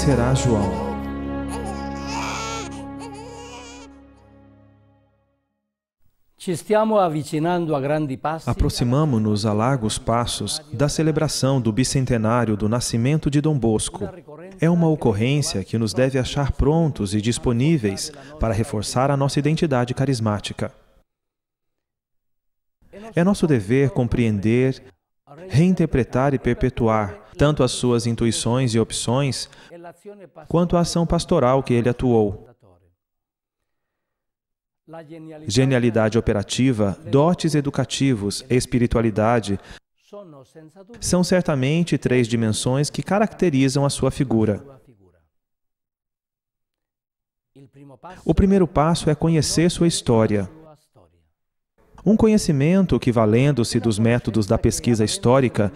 será João. Aproximamo-nos a largos passos da celebração do bicentenário do nascimento de Dom Bosco. É uma ocorrência que nos deve achar prontos e disponíveis para reforçar a nossa identidade carismática. É nosso dever compreender, reinterpretar e perpetuar tanto as suas intuições e opções, quanto a ação pastoral que ele atuou. Genialidade operativa, dotes educativos e espiritualidade são certamente 3 dimensões que caracterizam a sua figura. O primeiro passo é conhecer sua história. Um conhecimento que, valendo-se dos métodos da pesquisa histórica,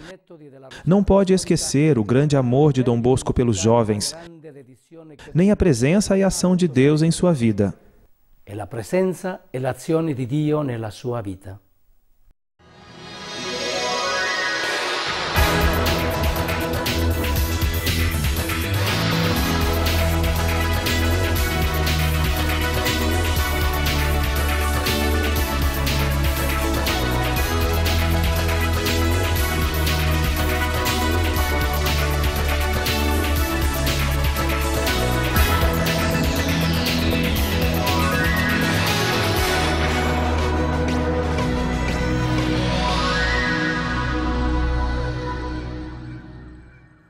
não pode esquecer o grande amor de Dom Bosco pelos jovens, nem a presença e a ação de Deus em sua vida. La presenza e l'azione di Dio nella sua vita.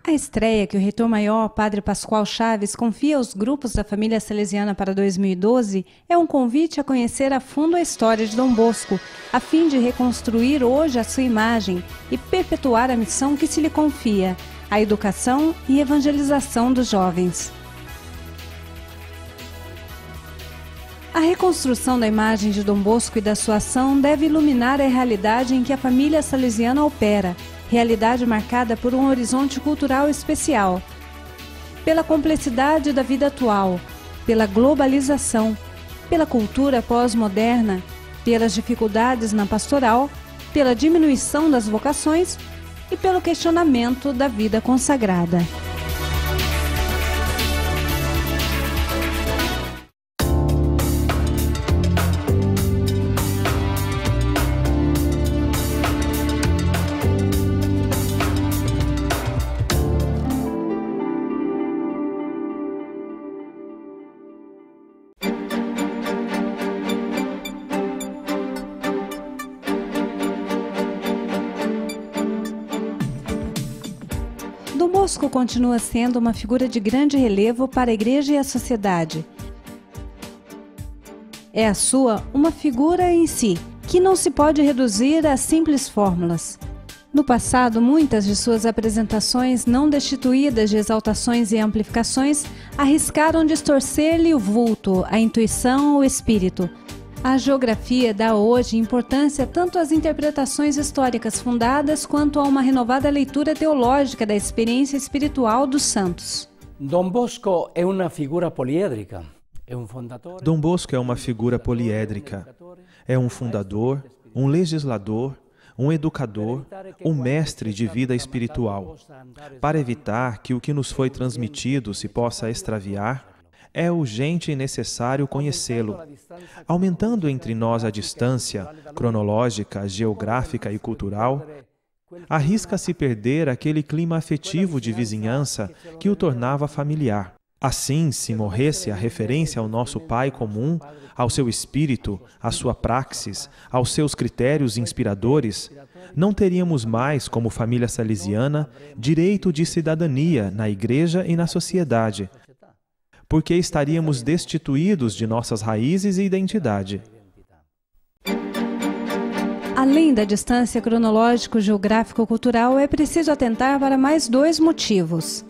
A estreia que o Reitor-Maior, Padre Pascoal Chaves, confia aos grupos da família salesiana para 2012 é um convite a conhecer a fundo a história de Dom Bosco, a fim de reconstruir hoje a sua imagem e perpetuar a missão que se lhe confia, a educação e evangelização dos jovens. A reconstrução da imagem de Dom Bosco e da sua ação deve iluminar a realidade em que a família salesiana opera, realidade marcada por um horizonte cultural especial, pela complexidade da vida atual, pela globalização, pela cultura pós-moderna, pelas dificuldades na pastoral, pela diminuição das vocações e pelo questionamento da vida consagrada. Dom Bosco continua sendo uma figura de grande relevo para a Igreja e a sociedade. É a sua uma figura em si, que não se pode reduzir a simples fórmulas. No passado, muitas de suas apresentações, não destituídas de exaltações e amplificações, arriscaram distorcer-lhe o vulto, a intuição, o espírito. A geografia dá hoje importância tanto às interpretações históricas fundadas quanto a uma renovada leitura teológica da experiência espiritual dos santos. Dom Bosco é uma figura poliédrica. Dom Bosco é uma figura poliédrica. É um fundador, um legislador, um educador, um mestre de vida espiritual. Para evitar que o que nos foi transmitido se possa extraviar, é urgente e necessário conhecê-lo. Aumentando entre nós a distância cronológica, geográfica e cultural, arrisca-se perder aquele clima afetivo de vizinhança que o tornava familiar. Assim, se morresse a referência ao nosso Pai comum, ao seu espírito, à sua praxis, aos seus critérios inspiradores, não teríamos mais, como família salesiana, direito de cidadania na Igreja e na sociedade, porque estaríamos destituídos de nossas raízes e identidade. Além da distância cronológico-geográfico-cultural, é preciso atentar para mais 2 motivos.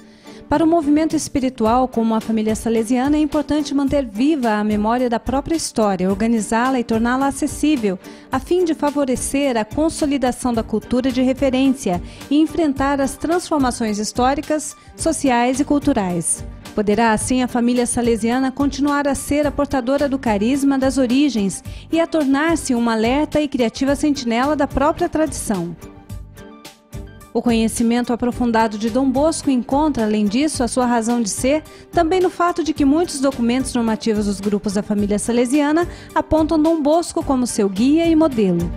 Para o movimento espiritual, como a família salesiana, é importante manter viva a memória da própria história, organizá-la e torná-la acessível, a fim de favorecer a consolidação da cultura de referência e enfrentar as transformações históricas, sociais e culturais. Poderá, assim, a família salesiana continuar a ser a portadora do carisma das origens e a tornar-se uma alerta e criativa sentinela da própria tradição. O conhecimento aprofundado de Dom Bosco encontra, além disso, a sua razão de ser também no fato de que muitos documentos normativos dos grupos da família salesiana apontam Dom Bosco como seu guia e modelo.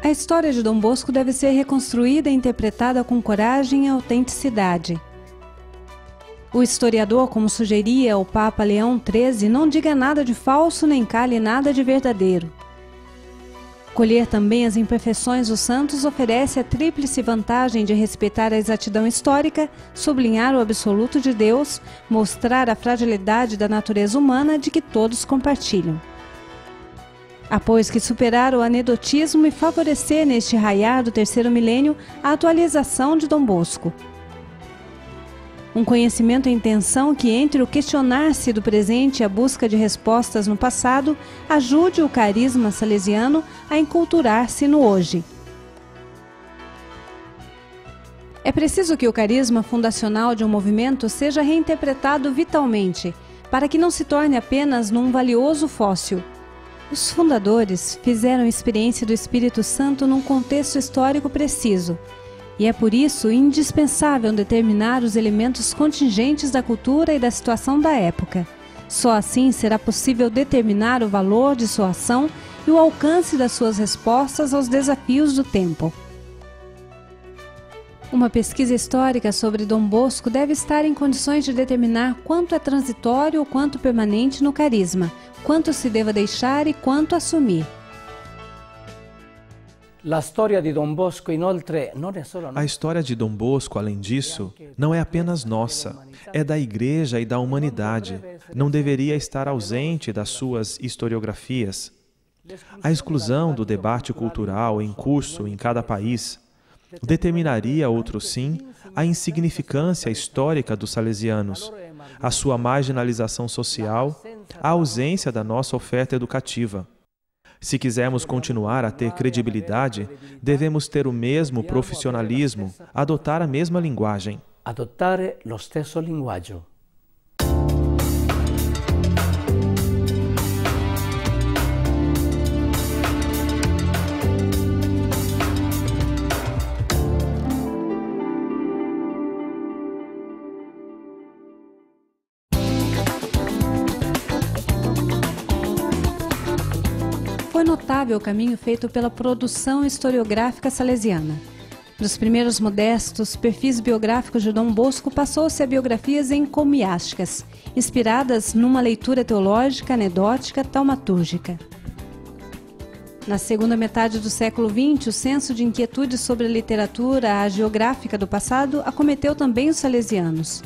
A história de Dom Bosco deve ser reconstruída e interpretada com coragem e autenticidade. O historiador, como sugeria o Papa Leão XIII, não diga nada de falso nem cale nada de verdadeiro. Colher também as imperfeições dos santos oferece a tríplice vantagem de respeitar a exatidão histórica, sublinhar o absoluto de Deus, mostrar a fragilidade da natureza humana de que todos compartilham. Há, pois, que superar o anedotismo e favorecer neste raiar do terceiro milênio a atualização de Dom Bosco. Um conhecimento em tensão que, entre o questionar-se do presente e a busca de respostas no passado, ajude o carisma salesiano a enculturar-se no hoje. É preciso que o carisma fundacional de um movimento seja reinterpretado vitalmente, para que não se torne apenas num valioso fóssil. Os fundadores fizeram experiência do Espírito Santo num contexto histórico preciso, e é por isso indispensável determinar os elementos contingentes da cultura e da situação da época. Só assim será possível determinar o valor de sua ação e o alcance das suas respostas aos desafios do tempo. Uma pesquisa histórica sobre Dom Bosco deve estar em condições de determinar quanto é transitório ou quanto permanente no carisma, quanto se deva deixar e quanto assumir. A história de Dom Bosco, além disso, não é apenas nossa, é da Igreja e da humanidade. Não deveria estar ausente das suas historiografias. A exclusão do debate cultural em curso em cada país determinaria, outro sim, a insignificância histórica dos salesianos, a sua marginalização social, a ausência da nossa oferta educativa. Se quisermos continuar a ter credibilidade, devemos ter o mesmo profissionalismo, adotar a mesma linguagem. Adottare lo stesso linguaggio. Foi notável o caminho feito pela produção historiográfica salesiana. Dos primeiros modestos perfis biográficos de Dom Bosco passou-se a biografias encomiásticas, inspiradas numa leitura teológica, anedótica, taumatúrgica. Na segunda metade do século XX, o senso de inquietude sobre a literatura hagiográfica do passado acometeu também os salesianos.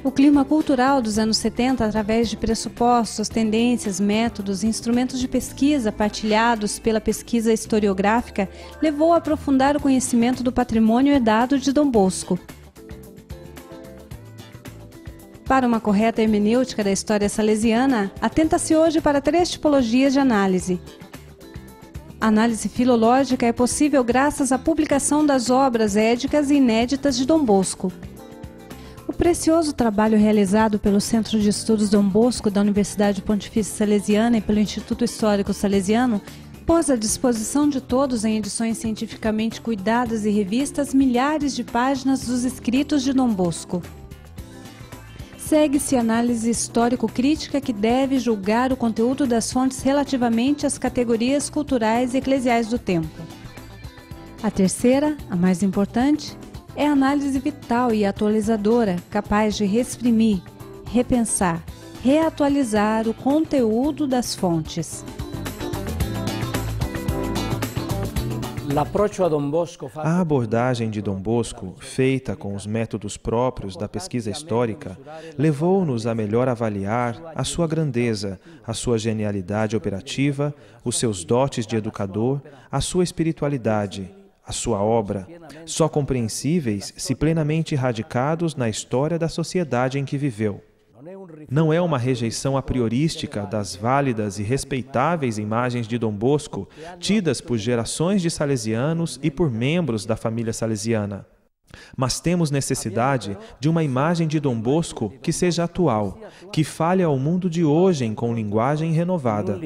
O clima cultural dos anos 70, através de pressupostos, tendências, métodos e instrumentos de pesquisa partilhados pela pesquisa historiográfica, levou a aprofundar o conhecimento do patrimônio herdado de Dom Bosco. Para uma correta hermenêutica da história salesiana, atenta-se hoje para 3 tipologias de análise. A análise filológica é possível graças à publicação das obras édicas e inéditas de Dom Bosco. O precioso trabalho realizado pelo Centro de Estudos Dom Bosco da Universidade Pontifícia Salesiana e pelo Instituto Histórico Salesiano pôs à disposição de todos em edições cientificamente cuidadas e revistas milhares de páginas dos escritos de Dom Bosco. Segue-se a análise histórico-crítica que deve julgar o conteúdo das fontes relativamente às categorias culturais e eclesiais do tempo. A terceira, a mais importante, é a análise vital e atualizadora, capaz de reexprimir, repensar, reatualizar o conteúdo das fontes. A abordagem de Dom Bosco, feita com os métodos próprios da pesquisa histórica, levou-nos a melhor avaliar a sua grandeza, a sua genialidade operativa, os seus dotes de educador, a sua espiritualidade, a sua obra, só compreensíveis se plenamente radicados na história da sociedade em que viveu. Não é uma rejeição a priorística das válidas e respeitáveis imagens de Dom Bosco, tidas por gerações de salesianos e por membros da família salesiana. Mas temos necessidade de uma imagem de Dom Bosco que seja atual, que fale ao mundo de hoje com linguagem renovada.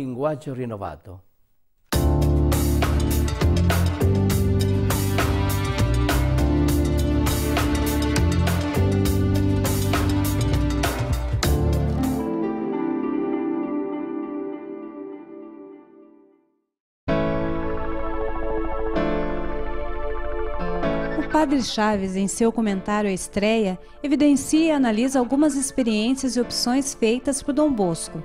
O Padre Chaves, em seu comentário à estreia, evidencia e analisa algumas experiências e opções feitas por Dom Bosco.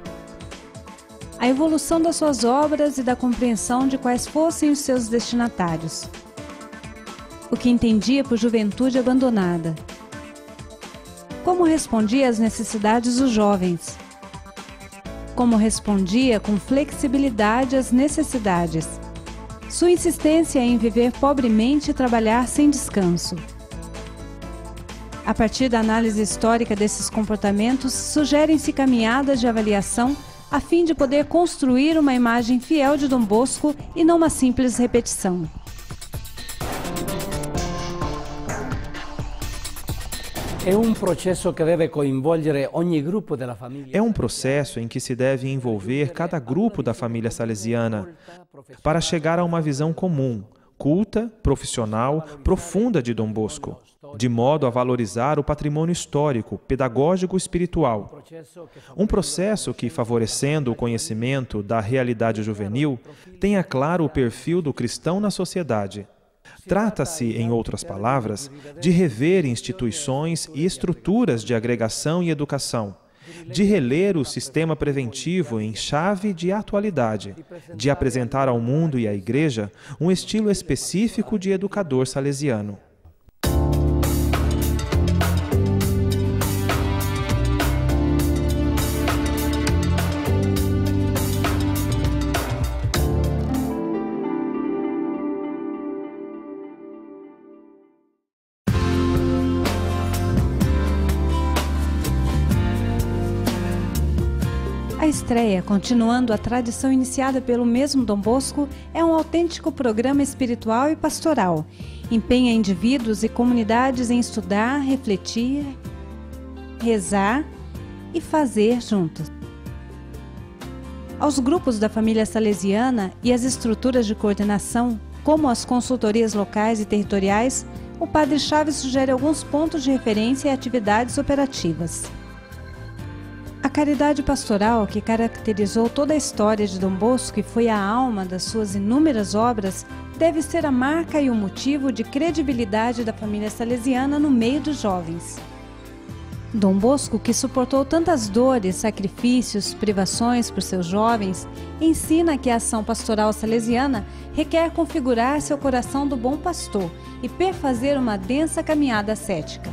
A evolução das suas obras e da compreensão de quais fossem os seus destinatários. O que entendia por juventude abandonada. Como respondia às necessidades dos jovens. Como respondia com flexibilidade às necessidades. Sua insistência em viver pobremente e trabalhar sem descanso. A partir da análise histórica desses comportamentos, sugerem-se caminhadas de avaliação a fim de poder construir uma imagem fiel de Dom Bosco e não uma simples repetição. É um processo que deve coinvolgere ogni gruppo della famiglia. É um processo em que se deve envolver cada grupo da família salesiana para chegar a uma visão comum, culta, profissional, profunda de Dom Bosco, de modo a valorizar o patrimônio histórico, pedagógico e espiritual. Um processo que, favorecendo o conhecimento da realidade juvenil, tenha claro o perfil do cristão na sociedade. Trata-se, em outras palavras, de rever instituições e estruturas de agregação e educação, de reler o sistema preventivo em chave de atualidade, de apresentar ao mundo e à Igreja um estilo específico de educador salesiano. A estreia, continuando a tradição iniciada pelo mesmo Dom Bosco, é um autêntico programa espiritual e pastoral. Empenha indivíduos e comunidades em estudar, refletir, rezar e fazer juntos. Aos grupos da família salesiana e às estruturas de coordenação, como as consultorias locais e territoriais, o Padre Chaves sugere alguns pontos de referência e atividades operativas. A caridade pastoral, que caracterizou toda a história de Dom Bosco e foi a alma das suas inúmeras obras, deve ser a marca e o motivo de credibilidade da família salesiana no meio dos jovens. Dom Bosco, que suportou tantas dores, sacrifícios, privações por seus jovens, ensina que a ação pastoral salesiana requer configurar seu coração do bom pastor e perfazer uma densa caminhada ascética.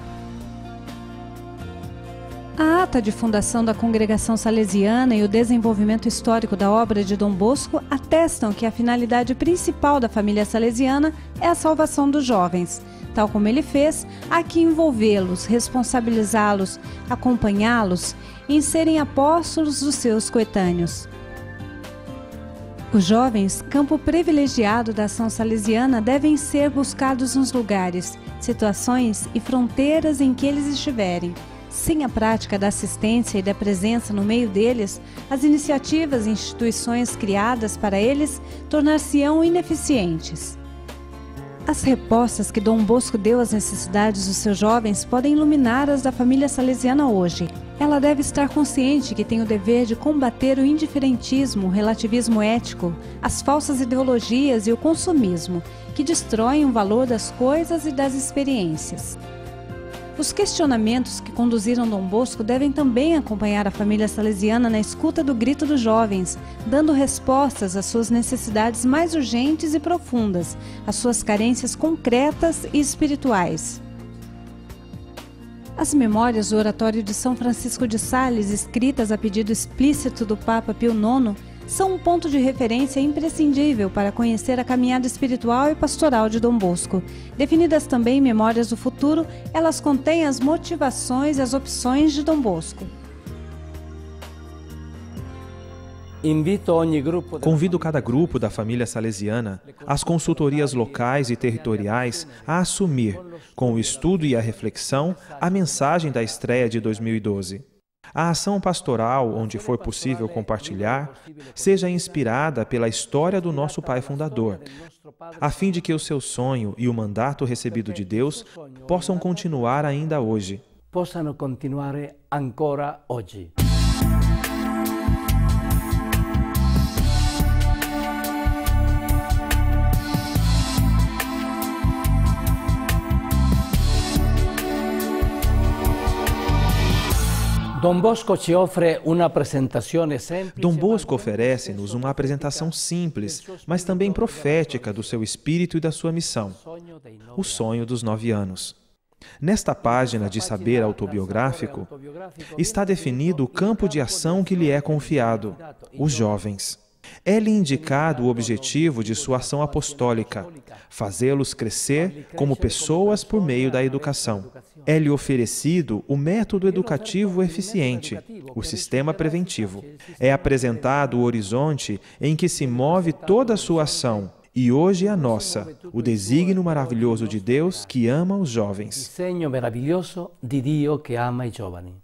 A ata de fundação da Congregação Salesiana e o desenvolvimento histórico da obra de Dom Bosco atestam que a finalidade principal da família salesiana é a salvação dos jovens. Tal como ele fez, há que envolvê-los, responsabilizá-los, acompanhá-los e em serem apóstolos dos seus coetâneos. Os jovens, campo privilegiado da ação salesiana, devem ser buscados nos lugares, situações e fronteiras em que eles estiverem. Sem a prática da assistência e da presença no meio deles, as iniciativas e instituições criadas para eles tornar-se-ão ineficientes. As respostas que Dom Bosco deu às necessidades dos seus jovens podem iluminar as da família salesiana hoje. Ela deve estar consciente que tem o dever de combater o indiferentismo, o relativismo ético, as falsas ideologias e o consumismo, que destroem o valor das coisas e das experiências. Os questionamentos que conduziram Dom Bosco devem também acompanhar a família salesiana na escuta do grito dos jovens, dando respostas às suas necessidades mais urgentes e profundas, às suas carências concretas e espirituais. As memórias do Oratório de São Francisco de Sales, escritas a pedido explícito do Papa Pio IX, são um ponto de referência imprescindível para conhecer a caminhada espiritual e pastoral de Dom Bosco. Definidas também em Memórias do Futuro, elas contêm as motivações e as opções de Dom Bosco. Convido cada grupo da família salesiana, as consultorias locais e territoriais, a assumir, com o estudo e a reflexão, a mensagem da estreia de 2012. A ação pastoral, onde for possível compartilhar, seja inspirada pela história do nosso Pai Fundador, a fim de que o seu sonho e o mandato recebido de Deus possam continuar ainda hoje. Possano continuare ancora oggi. Dom Bosco oferece-nos uma apresentação simples, mas também profética do seu espírito e da sua missão, o sonho dos 9 anos. Nesta página de saber autobiográfico, está definido o campo de ação que lhe é confiado, os jovens. É-lhe indicado o objetivo de sua ação apostólica, fazê-los crescer como pessoas por meio da educação. É-lhe oferecido o método educativo eficiente, o sistema preventivo. É apresentado o horizonte em que se move toda a sua ação, e hoje a nossa, o desígnio maravilhoso de Deus que ama os jovens. Disegno meraviglioso di Dio che ama i giovani.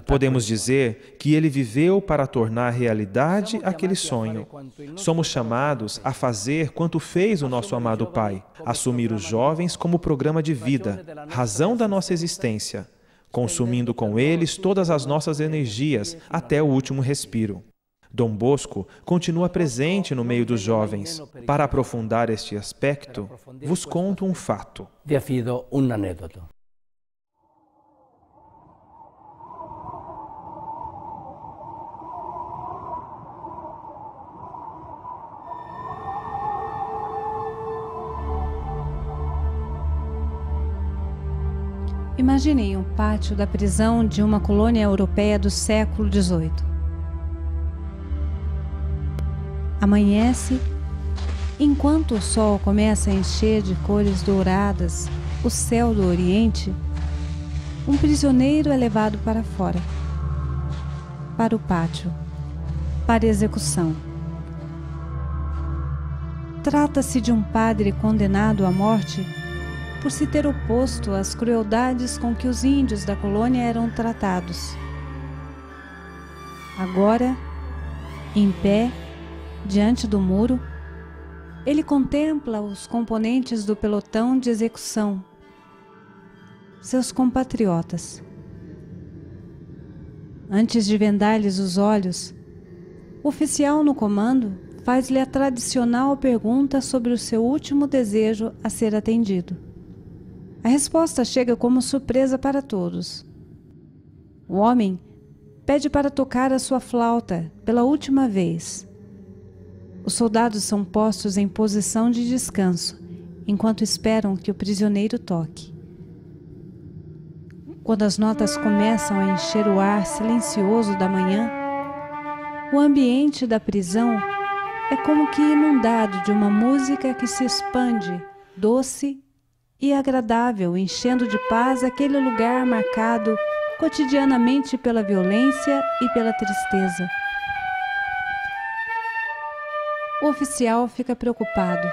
Podemos dizer que ele viveu para tornar realidade aquele sonho. Somos chamados a fazer quanto fez o nosso amado Pai, assumir os jovens como programa de vida, razão da nossa existência, consumindo com eles todas as nossas energias até o último respiro. Dom Bosco continua presente no meio dos jovens. Para aprofundar este aspecto, vos conto um fato. Vi affido un aneddoto. Imaginem um pátio da prisão de uma colônia europeia do século XVIII. Amanhece, enquanto o sol começa a encher de cores douradas o céu do Oriente, um prisioneiro é levado para fora, para o pátio, para execução. Trata-se de um padre condenado à morte por se ter oposto às crueldades com que os índios da colônia eram tratados. Agora, em pé, diante do muro, ele contempla os componentes do pelotão de execução, seus compatriotas. Antes de vendar-lhes os olhos, o oficial no comando faz-lhe a tradicional pergunta sobre o seu último desejo a ser atendido. A resposta chega como surpresa para todos. O homem pede para tocar a sua flauta pela última vez. Os soldados são postos em posição de descanso, enquanto esperam que o prisioneiro toque. Quando as notas começam a encher o ar silencioso da manhã, o ambiente da prisão é como que inundado de uma música que se expande, doce e agradável, enchendo de paz aquele lugar marcado cotidianamente pela violência e pela tristeza. O oficial fica preocupado,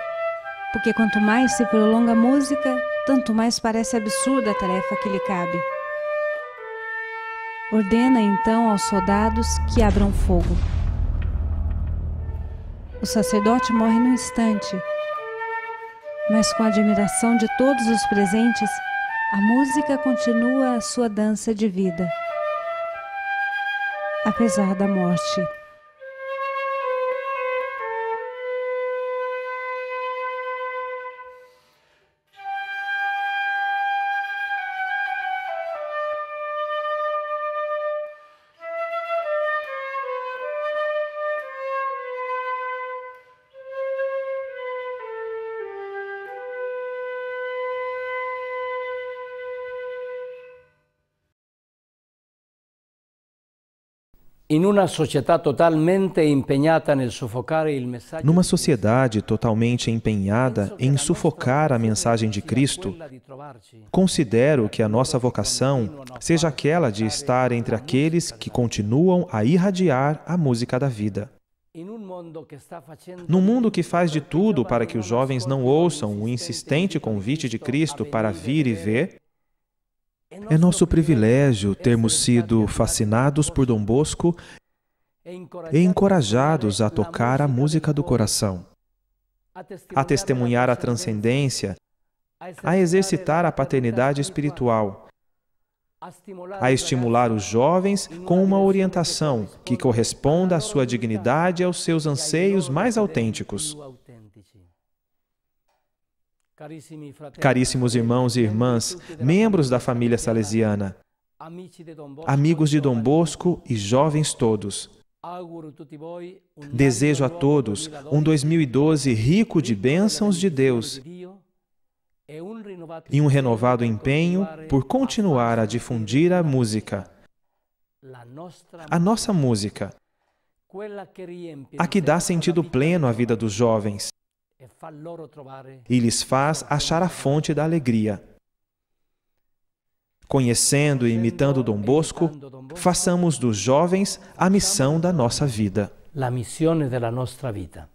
porque quanto mais se prolonga a música, tanto mais parece absurda a tarefa que lhe cabe. Ordena então aos soldados que abram fogo. O sacerdote morre num instante, mas com a admiração de todos os presentes, a música continua a sua dança de vida, apesar da morte. Numa sociedade totalmente empenhada em sufocar a mensagem de Cristo, considero que a nossa vocação seja aquela de estar entre aqueles que continuam a irradiar a música da vida. Num mundo que faz de tudo para que os jovens não ouçam o insistente convite de Cristo para vir e ver, é nosso privilégio termos sido fascinados por Dom Bosco e encorajados a tocar a música do coração, a testemunhar a transcendência, a exercitar a paternidade espiritual, a estimular os jovens com uma orientação que corresponda à sua dignidade e aos seus anseios mais autênticos. Caríssimos irmãos e irmãs, membros da família salesiana, amigos de Dom Bosco e jovens todos, desejo a todos um 2012 rico de bênçãos de Deus e um renovado empenho por continuar a difundir a música, a nossa música, a que dá sentido pleno à vida dos jovens e lhes faz achar a fonte da alegria. Conhecendo e imitando Dom Bosco, façamos dos jovens a missão da nossa vida. La missione della nostra vita.